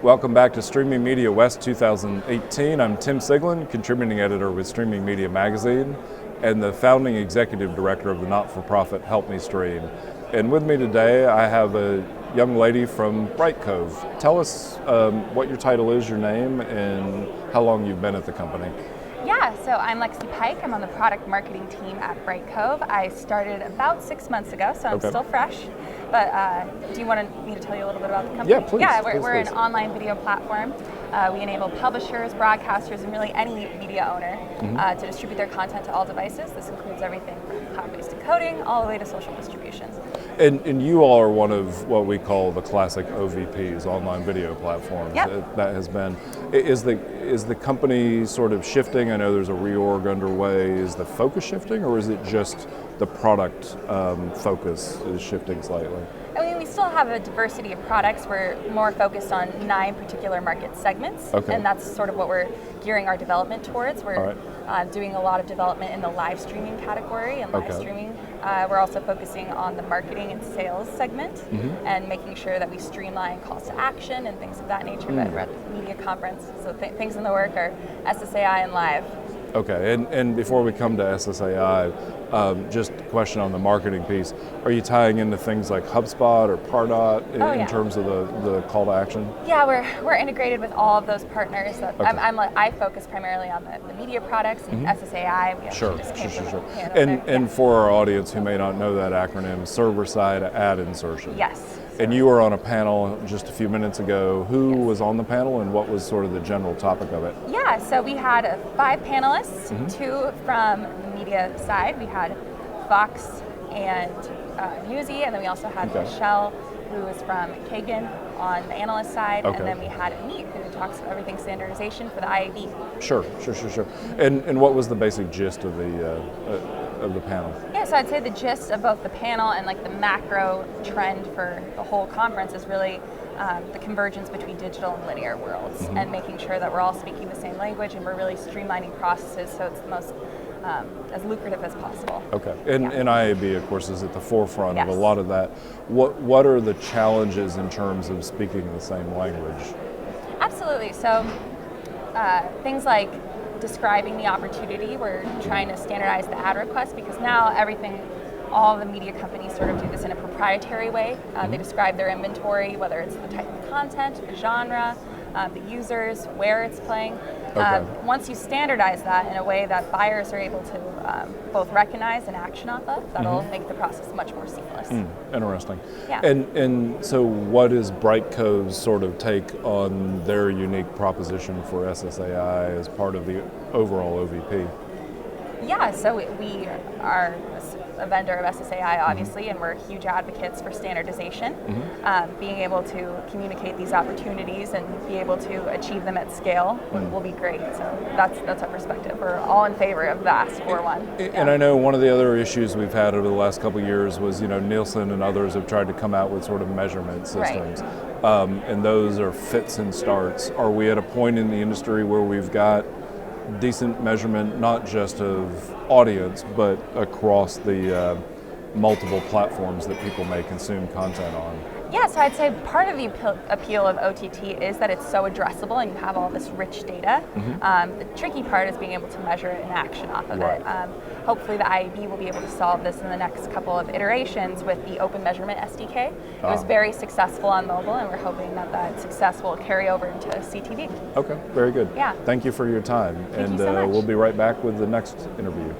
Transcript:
Welcome back to Streaming Media West 2018. I'm Tim Siglin, contributing editor with Streaming Media Magazine and the founding executive director of the not-for-profit Help Me Stream. And with me today, I have a young lady from Brightcove. Tell us what your title is, your name, and how long you've been at the company. Yeah, so I'm Lexie Pike. I'm on the product marketing team at Brightcove. I started about 6 months ago, so I'm still fresh. But do you want me to tell you a little bit about the company? Yeah, please. Yeah, we're an online video platform. We enable publishers, broadcasters, and really any media owner to distribute their content to all devices. This includes everything from cloud-based encoding all the way to social distribution. And you all are one of what we call the classic OVPs, online video platforms. Yep. That has been. Is the company sort of shifting? I know there's a reorg underway. Is the focus shifting, or is it just the product focus is shifting slightly? I mean, we still have a diversity of products. We're more focused on 9 particular market segments, and that's sort of what we're gearing our development towards. We're doing a lot of development in the live streaming category and live streaming. We're also focusing on the marketing and sales segment and making sure that we streamline calls to action and things of that nature. That we're at the media conference, so things in the work are SSAI and live. Okay, and before we come to SSAI, just a question on the marketing piece. Are you tying into things like HubSpot or Pardot in terms of the call to action? Yeah, we're integrated with all of those partners. I focus primarily on the media products and SSAI. We Sure. And for our audience who may not know that acronym, server-side ad insertion. Yes. And you were on a panel just a few minutes ago. Who was on the panel and what was sort of the general topic of it? Yeah, so we had 5 panelists, 2 from the media side. We had Fox and Newsy, and then we also had Michelle, who is from Kagan on the analyst side, and then we had Amit, who talks about everything standardization for the IAB. Sure. And what was the basic gist of the panel? Yeah, so I'd say the gist of both the panel and like the macro trend for the whole conference is really the convergence between digital and linear worlds, and making sure that we're all speaking the same language and we're really streamlining processes so it's the most as lucrative as possible. Okay, and IAB, of course, is at the forefront of a lot of that. What are the challenges in terms of speaking the same language? Absolutely. So things like describing the opportunity. We're trying to standardize the ad request because now all the media companies sort of do this in a proprietary way. They describe their inventory, whether it's the type of content, the genre, the users, where it's playing. Once you standardize that in a way that buyers are able to both recognize and action off of, that'll make the process much more seamless. Interesting. Yeah. And so what is Brightcove's sort of take on their unique proposition for SSAI as part of the overall OVP? Yeah, so we are a vendor of SSAI, obviously, and we're huge advocates for standardization. Being able to communicate these opportunities and be able to achieve them at scale will be great. So that's our perspective. We're all in favor of that for one. And I know one of the other issues we've had over the last couple of years was, Nielsen and others have tried to come out with sort of measurement systems. And those are fits and starts. Are we at a point in the industry where we've got decent measurement, not just of audience, but across the multiple platforms that people may consume content on? Yeah, so I'd say part of the appeal of OTT is that it's so addressable and you have all this rich data. The tricky part is being able to measure it in action off of it. Hopefully the IAB will be able to solve this in the next couple of iterations with the Open Measurement SDK. It was very successful on mobile, and we're hoping that success will carry over into CTV. Okay, very good. Yeah. Thank you for your time. Thank you so much. We'll be right back with the next interview.